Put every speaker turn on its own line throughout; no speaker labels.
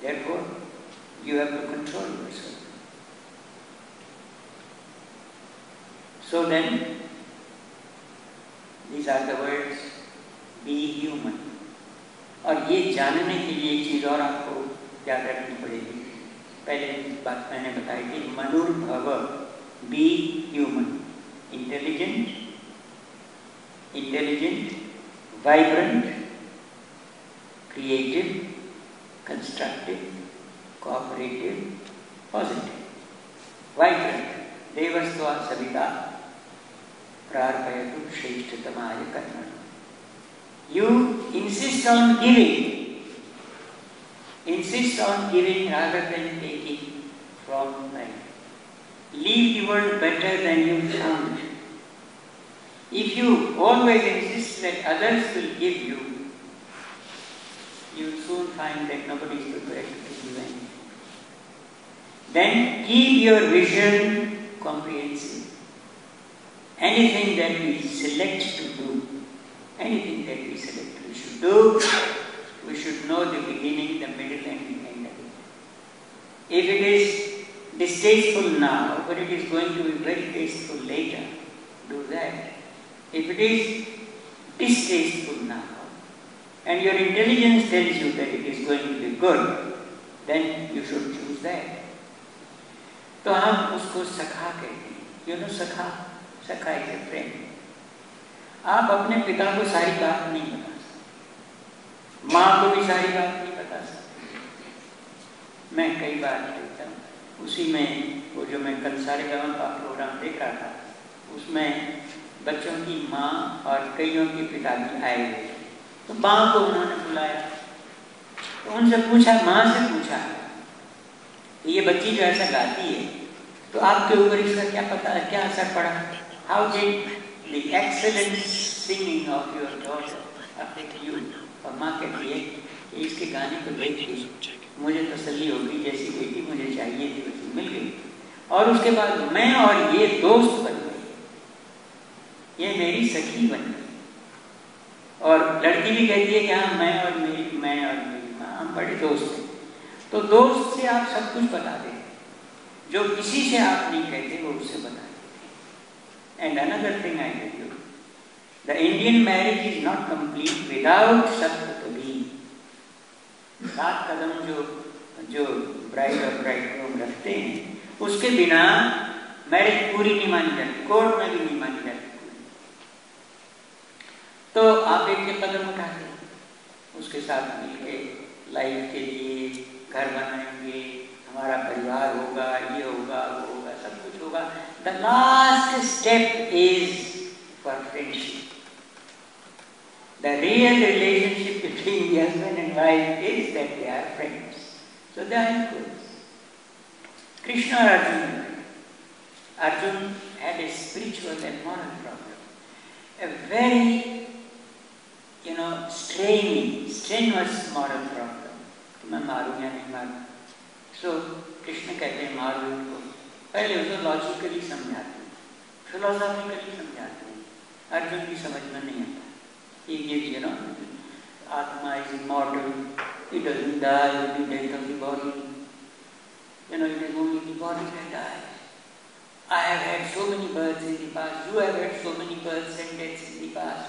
Therefore, you have to control yourself. So then, these are the words, be human. और ये जानने के लिए एक चीज़ और आपको क्या करनी पड़ेगी. पहले बात मैंने बताई थी, मनुर्भव, be human, intelligent, vibrant, creative, constructive, cooperative, positive. Vibrant, देवस्त्वा Savita प्रार्पयतु श्रेष्ठतमाय कर्मणि. You insist on giving rather than taking from life. Leave the world better than you found. If you always insist that others will give you, you will soon find that nobody is prepared to give you anything. Then keep your vision comprehensive. Anything that we select to do, we should do, we should know the beginning, the middle and the end of it. If it is distasteful now, but it is going to be very tasteful later, do that. If it is distasteful now, and your intelligence tells you that it is going to be good, then you should choose that. तो हम उसको सखा कहते हैं. You know सखा is a friend. आप अपने पिता को सारी बात नहीं बता सकते, माँ को भी सारी बात नहीं बता सकते. मैं कई बार कहता हूँ, उसी में वो जो मैं कल सारे गाँव का प्रोग्राम देख रहा था, उसमें बच्चों की माँ और कईयों के पिता भी आए हुए थे. तो माँ को उन्होंने बुलाया, तो उनसे पूछा, माँ से पूछा, ये बच्ची जो ऐसा गाती है, तो आपके ऊपर इसका क्या पता, क्या असर पड़ा? How did the excellent singing of your daughter affect you? और माँ कहती है कि इसके गाने को देख के मुझे तसल्ली हो गई, जैसी बेटी मुझे चाहिए थी वैसी मिल गई, और उसके बाद मैं और ये दोस्त बन गए, ये मेरी सखी बन गई. और लड़की भी कहती है कि हाँ, मैं और मेरी माँ हम बड़े दोस्त हैं. तो दोस्त से आप सब कुछ बता दें, जो किसी से आप नहीं कहते वो उससे बता देते. And another thing I tell you, the Indian marriage is not complete without saptapadi. 7 कदम जो ब्राइड और ब्राइडग्रूम रखते हैं, उसके बिना मैरिज पूरी नहीं मानी जाती, कोर्ट में भी नहीं मानी जाती. तो आप एक कदम उठाते हैं, उसके साथ मिलकर लाइफ के लिए घर बनाएंगे, हमारा परिवार होगा, ये होगा, वो होगा, सब कुछ होगा. The last step is for friendship. The real relationship between the husband and wife is that they are friends. So they are equals. Krishna or Arjuna. Arjuna had a spiritual and moral problem. A very, strenuous moral problem. मैं मारूं या नहीं मारूं. So Krishna कहते हैं मारो इनको. पहले उसे लॉजिकली समझाते हैं, फिलोसॉफिकली समझाते हैं. अर्जुन की समझ में नहीं आता. He gives, Atma is immortal. It doesn't die with the death of the body. It is only the body that dies. I have had so many births in the past. You have had so many births and deaths in the past.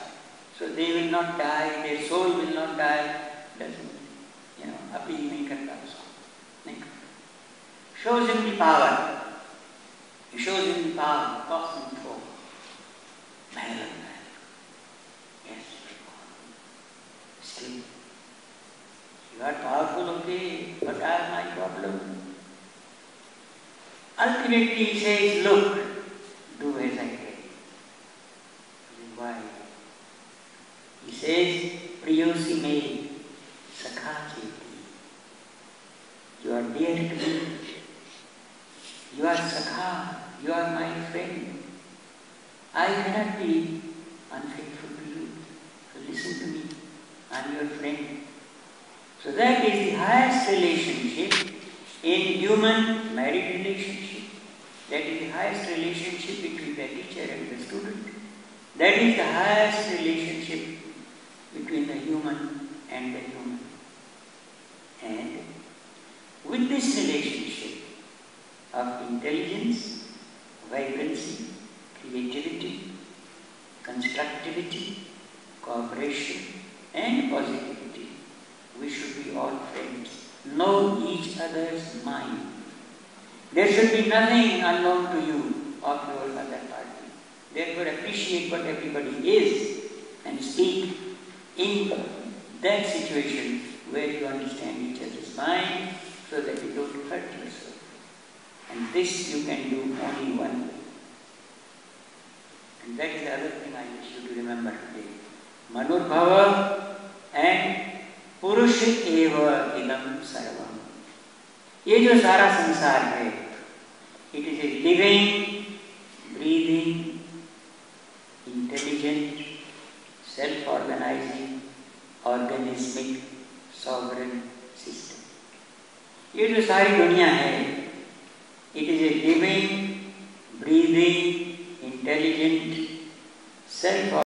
So they will not die. Their soul will not die. Doesn't, appeal नहीं करता उसको. नहीं करता. Shows him the power. He shows him the power of cosmic force. Man like that. Yes, still. You are powerful, okay, but I have my problem. Ultimately he says, look, do as I say. Why? He says, Priyosi me, Sakha cheti. You are dear to me. You are Sakha. You are my friend. I cannot be unfaithful to you. So listen to me. I am your friend. So that is the highest relationship in human married relationship. That is the highest relationship between the teacher and the student. That is the highest relationship between the human and the human. And with this relationship of intelligence, vibrancy, creativity, constructivity, cooperation, and positivity, we should be all friends. Know each other's mind. There should be nothing unknown to you of your other party. Therefore, appreciate what everybody is and speak in that situation where you understand each other's mind so that you don't hurt yourself. And this you can do only one way. And that is the other thing I wish you to remember today. Manurbhava and पुरुष एव इदम सर्वम. ये जो सारा संसार है, it is a living, breathing, intelligent, self-organizing, organismic, sovereign system. ये जो सारी दुनिया है, it is a living, breathing, intelligent, self